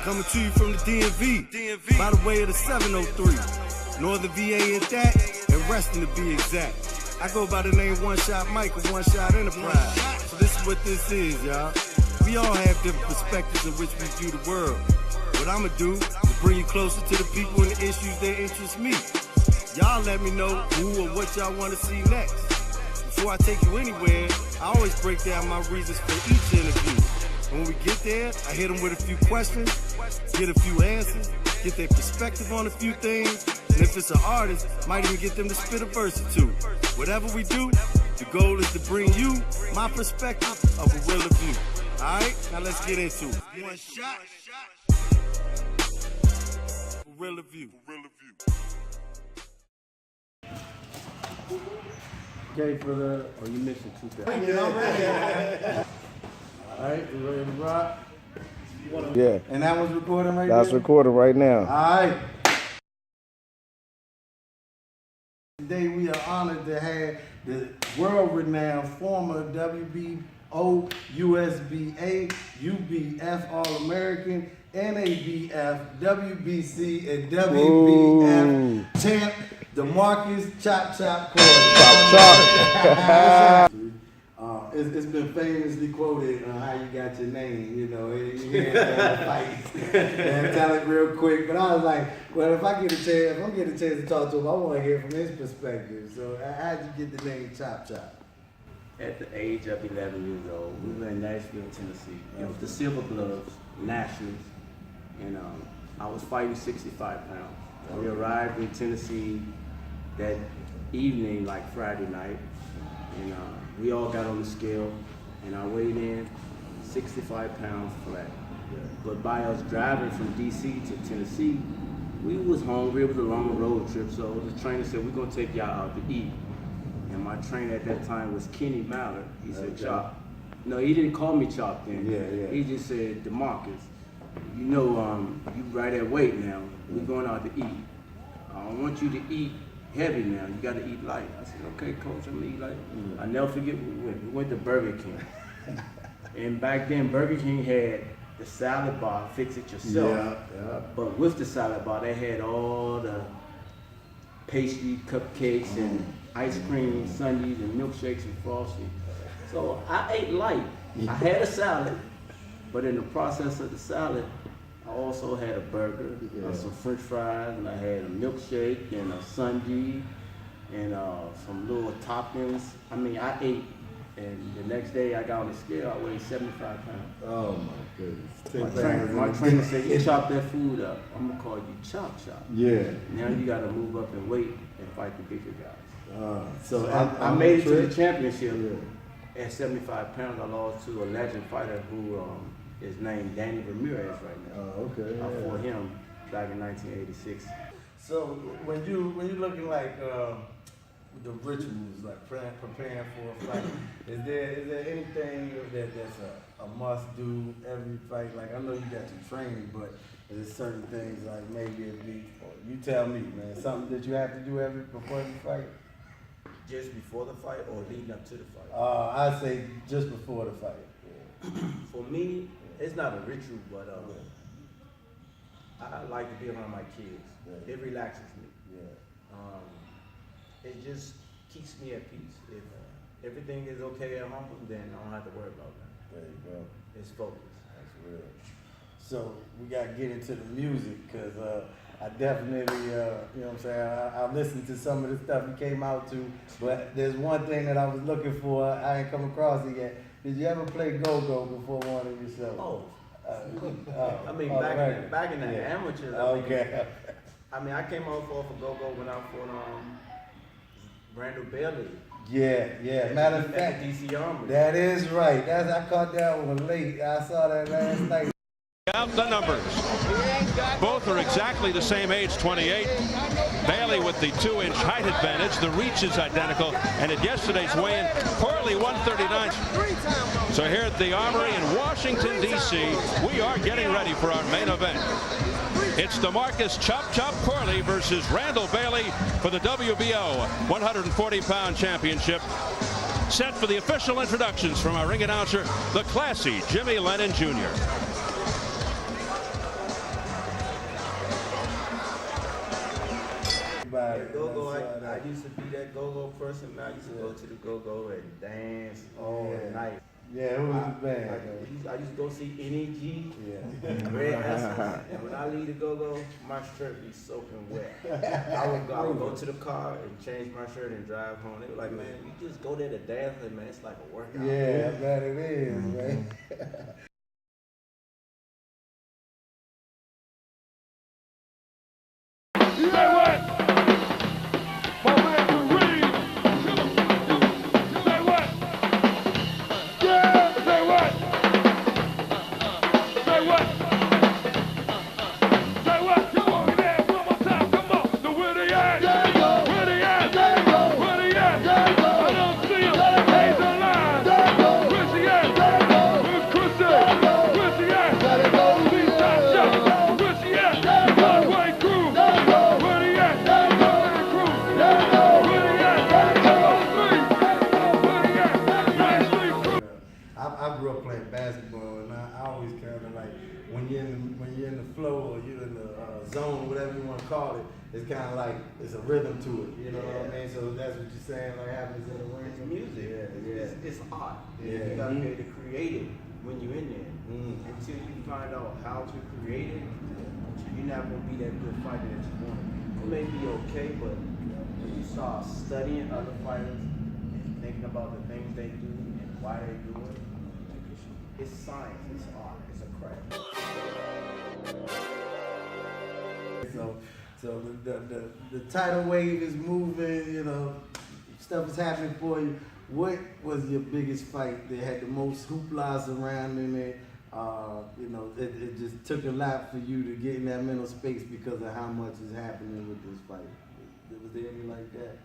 Coming to you from the DMV. By the way of the 703. Northern VA is that, and resting to be exact. I go by the name One Shot Mike of One Shot Enterprise. So this is what this is, y'all. We all have different perspectives in which we view the world. What I'ma do is bring you closer to the people and the issues that interest me. Y'all let me know who or what y'all want to see next. Before I take you anywhere, I always break down my reasons for each interview. And when we get there, I hit them with a few questions, get a few answers, get their perspective on a few things, and if it's an artist, might even get them to spit a verse or two. Whatever we do, the goal is to bring you my perspective of Arealaview. Alright, now let's get into it. One shot. Arealaview. Okay, for the, oh, you missing 2 things. Yeah, I'm ready. Alright, we ready to rock? Yeah. And that was recording right now? That's recording right now. Alright. Today we are honored to have the world-renowned former WBO, USBA, UBF All-American, NABF, WBC, and WBF champ, DeMarcus Chop Corley. Chop. It's been famously quoted on how you got your name, you know, you had fights and tell it real quick. But I was like, well, if I get a chance, if I'm getting a chance to talk to him, I want to hear from his perspective. So how'd you get the name Chop? At the age of 11 years old, we were in Nashville, Tennessee. It was the Silver Gloves, Nationals, and I was fighting 65 pounds. We arrived in Tennessee that evening, like Friday night, and we all got on the scale, and I weighed in 65 pounds flat. But by us driving from DC to Tennessee, we was hungry. It was a long road trip, so the trainer said, we're gonna take y'all out to eat. And my trainer at that time was Kenny Mallard. He said, Chop. No, he didn't call me Chop then. Yeah. He just said, DeMarcus, you know, you right at weight now. We're going out to eat. I don't want you to eat heavy now. You got to eat light. I said, okay, coach, I'm gonna eat light. I never forget we went to Burger King. And back then, Burger King had the salad bar, fix it yourself. Yeah. But with the salad bar, they had all the pastry, cupcakes, and ice cream, sundaes, and milkshakes and frosty. So I ate light. I had a salad, but in the process of the salad, I also had a burger, some French fries, and I had a milkshake and a sundae and some little toppings. I mean, I ate, and the next day I got on the scale, I weighed 75 pounds. Oh my goodness. My trainer said, you chop that food up, I'm gonna call you Chop. Yeah. Now you gotta move up in weight and fight the bigger guys. So I made it to the championship. At 75 pounds, I lost to a legend fighter who is named Danny Ramirez right now. Okay. I fought him back in 1986. So when you looking like the rituals, like preparing for a fight, is there anything that's a must do every fight? Like I know you got your training, but is there certain things like maybe it be? You tell me, man. Something that you have to do before every fight. Just before the fight or leading up to the fight? I say just before the fight. Yeah. For me, it's not a ritual, but I like to be around my kids. Yeah. It relaxes me. Yeah. It just keeps me at peace. If everything is okay at home, then I don't have to worry about that. There you go. It's focused. That's real. So we got to get into the music because I definitely, you know what I'm saying, I listened to some of the stuff you came out to, but there's one thing that I was looking for, I ain't come across it yet. Did you ever play go-go before one of your shows? I mean, back in the amateurs, I mean, I came off of go-go when I fought Randall Bailey. Yeah. Matter of fact, DC Armory. that is right. I caught that one late. I saw that last night. Out the numbers. Both are exactly the same age, 28. Bailey with the 2-inch height advantage. The reach is identical. And at yesterday's weigh-in, Corley 139. So here at the Armory in Washington, D.C., we are getting ready for our main event. It's DeMarcus Chop Corley versus Randall Bailey for the WBO 140-pound championship. Set for the official introductions from our ring announcer, the classy Jimmy Lennon Jr. I used to be that go-go person. I used to go to the go-go and dance all night. Yeah, who was the band? I used to go see NEG, Yeah. Red Essence, and when I leave the go-go, my shirt be soaking wet. I would go to the car and change my shirt and drive home. They were like, man, you just go there to dance, and man, it's like a workout. Yeah, I bet it is, man. You know what? My man Corley. Say what? Yeah, say what? Say what? Say what? Come on, dance one more time. Come on. So where they at? Where they at? Where they at? I don't see him. He's alive. Where's he at? Where's Chris at? Where's he at? Please stop shot. Where's he at? Broadway crew. I grew up playing basketball, and I always kind of like when you're in the flow or you're in the zone, whatever you want to call it, it's kind of like it's a rhythm to it. You know what I mean? So that's what you're saying, like happens in the ring. It's music. It's art. Yeah. You gotta be able to create it when you're in there. Until you find out how to create it, you're not gonna be that good fighter that you want to be. You may be okay, but when you start studying other fighters and thinking about the things they do and why they do it, it's science, it's art, it's a craft. So the tidal wave is moving, you know, stuff is happening for you. What was your biggest fight that had the most hoopla surrounding it? You know, it just took a lot for you to get in that mental space because of how much is happening with this fight. Was there any like that?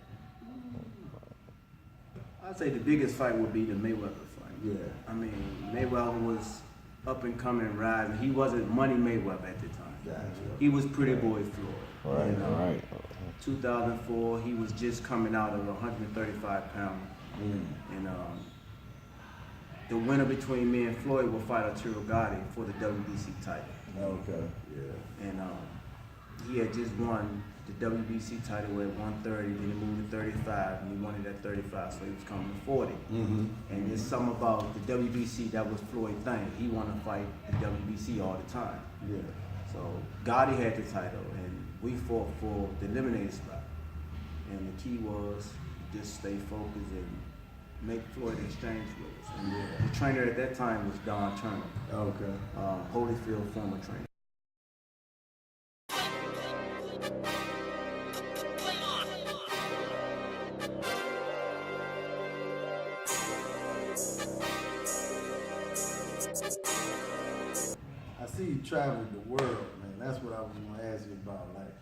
I'd say the biggest fight would be the Mayweather fight. Yeah. I mean, Mayweather was up and coming, rising. He wasn't Money Mayweather at the time. Gotcha. He was Pretty Boy Floyd. Right, You know? right. 2004, he was just coming out of 135 pounds. And the winner between me and Floyd will fight Arturo Gotti for the WBC title. Okay. Yeah. And he had just won the WBC title at 130, then he moved to 35, and he won it at 35, so he was coming to 40. And there's something about the WBC that was Floyd's thing. He wanted to fight the WBC all the time. Yeah. So Gotti had the title, and we fought for the eliminator spot. And the key was just stay focused and make Floyd exchange with us. And the trainer at that time was Don Turner. Okay. Holyfield former trainer. I see you traveled the world, man. That's what I was going to ask you about. Like,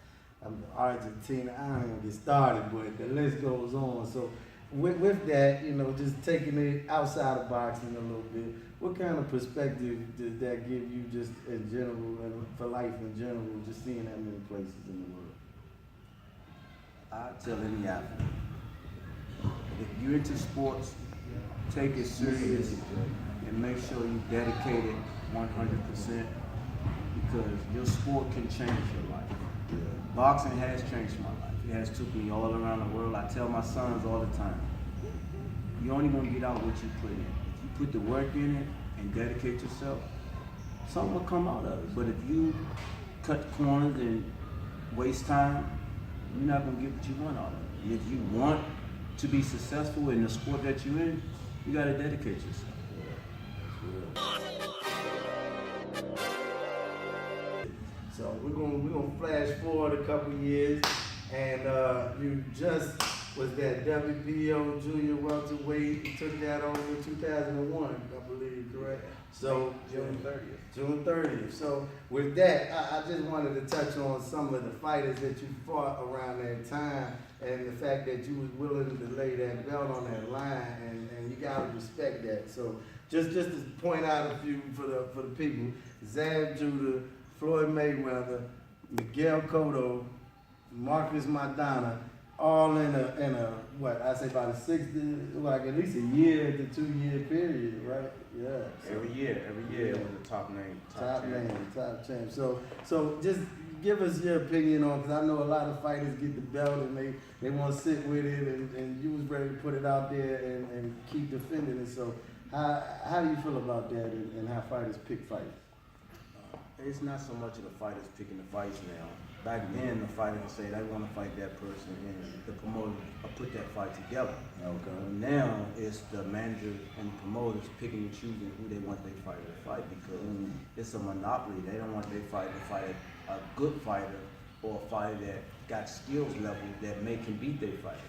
I'm Argentina. I don't even get started, but the list goes on. So, with that, you know, just taking it outside of boxing a little bit, what kind of perspective did that give you, just in general, and for life in general, just seeing that many places in the world? I tell any athlete, if you're into sports, take it serious and make sure you dedicate it 100%, because your sport can change your life. Boxing has changed my life. It has took me all around the world. I tell my sons all the time, you only gonna get out what you put in. If you put the work in it and dedicate yourself, something will come out of it. But if you cut corners and waste time, you're not gonna get what you want out of it. And if you want to be successful in the sport that you're in, you gotta dedicate yourself. So we're gonna flash forward a couple years, and you just was that WBO junior welterweight. You took that over in 2001, I believe, correct? So June 30th. June 30th. So with that, I just wanted to touch on some of the fighters that you fought around that time, and the fact that you was willing to lay that belt on that line, and you gotta respect that. So just to point out a few for the people: Zab Judah, Floyd Mayweather, Miguel Cotto, Marcus Maidana, all in a what I say about a 60, like at least a year to 2 year period, right? Yeah. So Every year it was a top name. top champ. So just give us your opinion on, because I know a lot of fighters get the belt and they want to sit with it, and you was ready to put it out there and keep defending it. So how do you feel about that and how fighters pick fights? It's not so much of the fighters picking the fights now. Back then, the fighter would say they want to fight that person, and the promoter will put that fight together. Okay. Now it's the manager and promoters picking and choosing who they want their fighter to fight, because it's a monopoly. They don't want their fighter to fight a good fighter or a fighter that got skills level that can beat their fighter.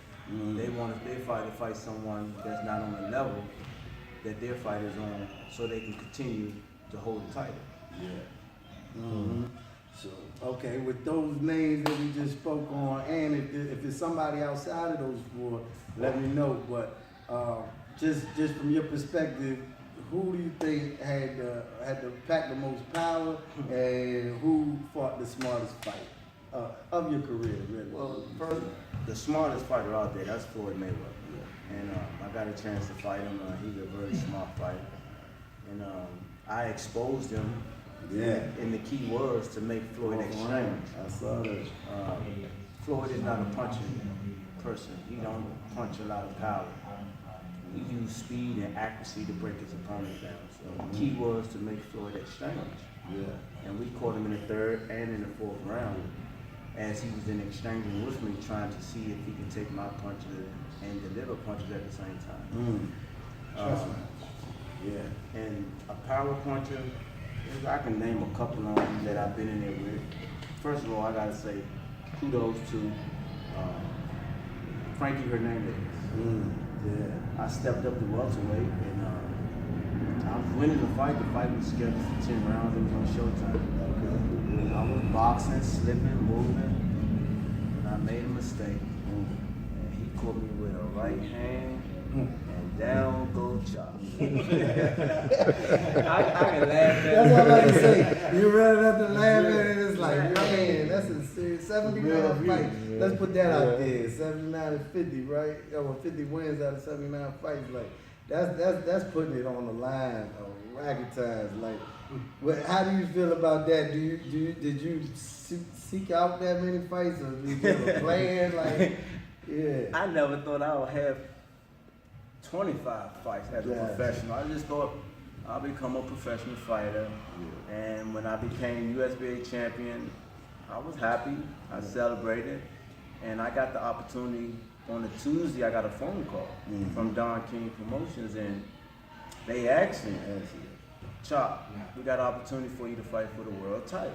They want their fighter to fight someone that's not on the level that their fighter is on, so they can continue to hold the title. Yeah. So, okay, with those names that we just spoke on, and if it's somebody outside of those four, let me know. But just from your perspective, who do you think had to pack the most power, and who fought the smartest fight of your career, really? Well, first, the smartest fighter out there, that's Floyd Mayweather. And I got a chance to fight him. He's a very smart fighter. And I exposed him in the key words to make Floyd exchange. I saw that. Floyd is not a punching person. He don't punch a lot of power. He uses speed and accuracy to break his opponent down. So the key was to make Floyd exchange. Yeah. And we caught him in the third and in the fourth round as he was in exchanging with me, trying to see if he could take my punches and deliver punches at the same time. And a power puncher, I can name a couple of them that I've been in there with. First of all, I gotta say kudos to Frankie Hernandez. I stepped up to welterweight, and I was winning the fight. The fight was scheduled for 10 rounds. It was on Showtime. I was boxing, slipping, moving, and I made a mistake. And he caught me with a right hand, and down go chop. I can laugh at That's what I'm about to say. You running up to laugh at it, and it's like, man, that's a serious 70-round fight. Let's put that out there. 79 and 50, right? Or 50 wins out of 79 fights. Like that's putting it on the line of ragged times. Like, how do you feel about that? Did you seek out that many fights, or did you have a plan? Like, yeah. I never thought I would have 25 fights as a professional. I just thought I'll become a professional fighter. And when I became USBA champion, I was happy. I celebrated. And I got the opportunity on a Tuesday. I got a phone call from Don King Promotions, and they asked me, Chop, we got an opportunity for you to fight for the world title.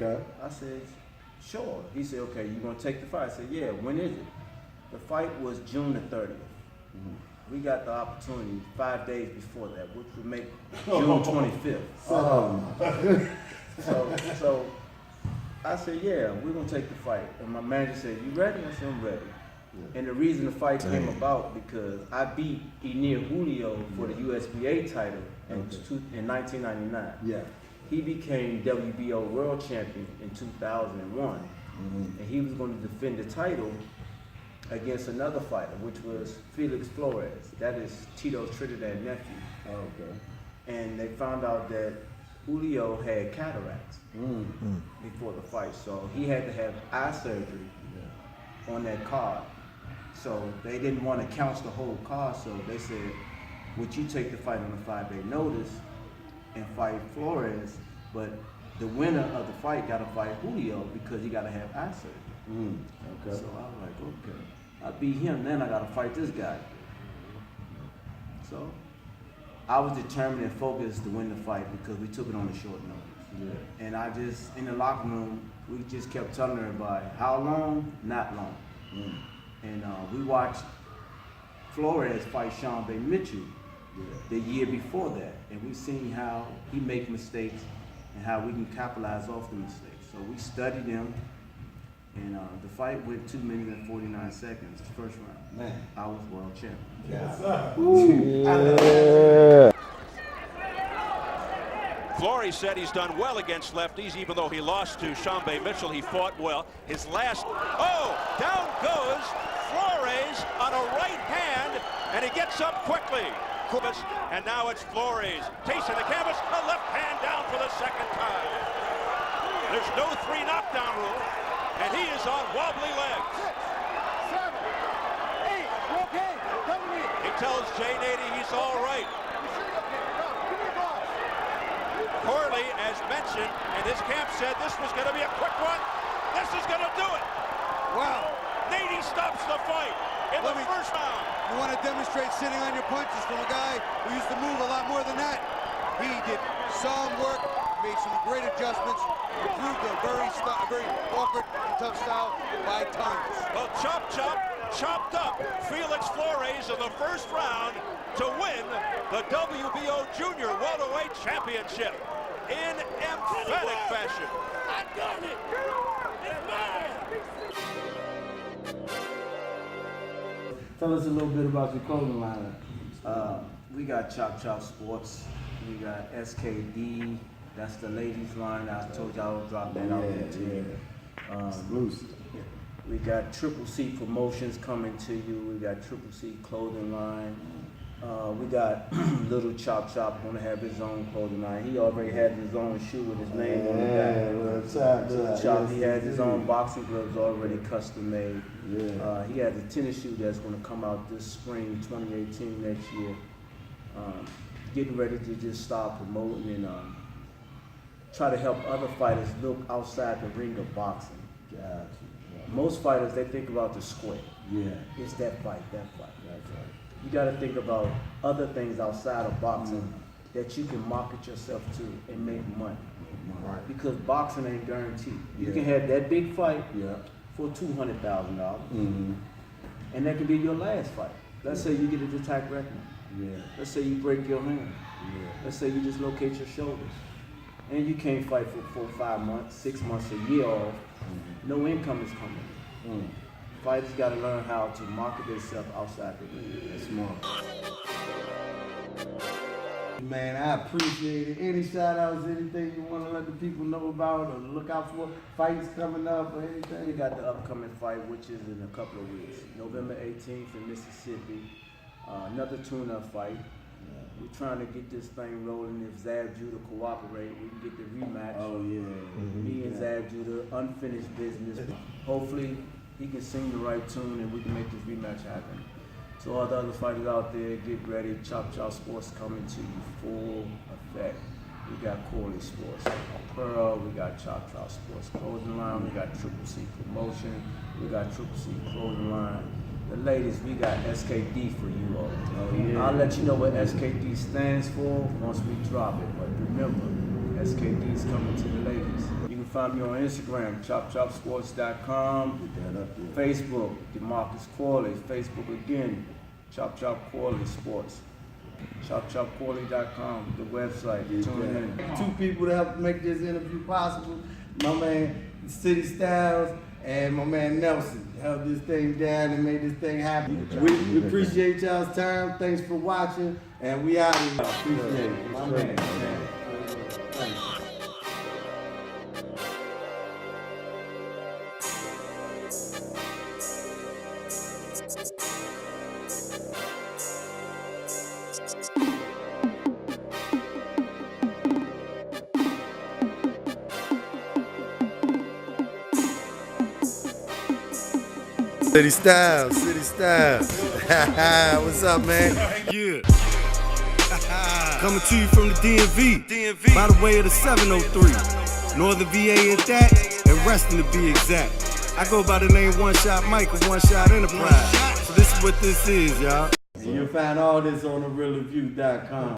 Okay. I said, sure. He said, okay, you gonna take the fight? I said, yeah, when is it? The fight was June the 30th. We got the opportunity 5 days before that, which would make June 25th. So I said, yeah, we're gonna take the fight. And my manager said, you ready? I said, I'm ready. And the reason the fight came about because I beat Enir Julio for the USBA title in 1999. Yeah. He became WBO world champion in 2001. And he was going to defend the title against another fighter, which was Felix Flores. That is Tito's Trinidad nephew. Okay. And they found out that Julio had cataracts before the fight, so he had to have eye surgery on that card. So they didn't want to count the whole card, so they said, would you take the fight on a 5-day notice and fight Flores, but the winner of the fight got to fight Julio because he got to have eye surgery. Okay. So I was like, okay. I beat him, then I got to fight this guy. So I was determined and focused to win the fight because we took it on a short notice. And I just, in the locker room, we just kept telling everybody, how long? Not long. And we watched Flores fight Sean Bay Mitchell the year before that. And we seen how he make mistakes and how we can capitalize off the mistakes. So we studied him, and the fight went 2 minutes and 49 seconds, the first round. Man. I was world champion. Flores said he's done well against lefties, even though he lost to Sean Bay Mitchell. He fought well. His last, down goes Flores on a right hand, and he gets up quickly. And now it's Flores tasting the canvas, a left hand down for the second time. There's no 3 knockdown rule, and he is on wobbly legs. 6, 7, 8. You okay? Come to me. He tells Jay Nady he's all right. Corley, as mentioned, and his camp said this was going to be a quick one. This is going to do it. Wow. Nady stops the fight in the first round. You want to demonstrate sitting on your punches from a guy who used to move a lot more than that. He did some work, made some great adjustments, improved a very awkward and tough style by tons. Well, chopped up Felix Flores in the first round to win the WBO Junior Welterweight Championship in emphatic fashion. I done it. It's mine. Tell us a little bit about your clothing line. We got Chop Sports. We got SKD. That's the ladies line. I told y'all I would drop that out there too. Exclusive. We got Triple C Promotions coming to you. We got Triple C Clothing Line. We got Little Chop gonna have his own clothing line. He already had his own shoe with his name on the back. Little Chop. He has his own boxing gloves already custom made. Yeah. He has a tennis shoe that's gonna come out this spring, 2018, next year. Getting ready to just start promoting and try to help other fighters look outside the ring of boxing. Gotcha. Most fighters, they think about the square. Yeah. It's that fight. That's right. You got to think about other things outside of boxing that you can market yourself to and make money. Right. Because boxing ain't guaranteed. You Yeah. can have that big fight Yeah. for $200,000, Mm-hmm. and that could be your last fight. Let's say you get a attack record. Yeah. Let's say you break your hand. Yeah. Let's say you dislocate your shoulders, and you can't fight for 4, 5 months, 6 months, a year off. No income is coming. Fighters got to learn how to market themselves outside the ring. That's smart. Man, I appreciate it. Any shout outs, anything you want to let the people know about or look out for, fights coming up or anything? We got the upcoming fight, which is in a couple of weeks. November 18th in Mississippi. Another tune-up fight. We're trying to get this thing rolling. If Zab Judah cooperate, we can get the rematch. Oh, yeah. Me and Zab Judah, unfinished business. Hopefully, he can sing the right tune and we can make this rematch happen. So all the other fighters out there, get ready. Chop Sports coming to you full effect. We got Corley Sports, Pearl. We got Chop Sports Clothing Line. We got Triple C Promotion. We got Triple C Clothing Line. The ladies, we got SKD for you all. Oh, yeah. I'll let you know what SKD stands for once we drop it. But remember, SKD is coming to the ladies. You can find me on Instagram, chopsports.com. Get that up there. Facebook, DeMarcus Corley. Facebook again, Chop Corley Sports. chopcorley.com, the website. Tune in. 2 people to help make this interview possible. My man, City Styles, and my man Nelson held this thing down and made this thing happen. We appreciate y'all's time. Thanks for watching, and we out of here. Appreciate it. My man. Thanks. City Styles. What's up, man? Yeah. Coming to you from the DMV. By the way of the 703. Northern VA at that, and resting to be exact. I go by the name One Shot Mike of One Shot Enterprise. So this is what this is, y'all. And you'll find all this on Arealaview.com.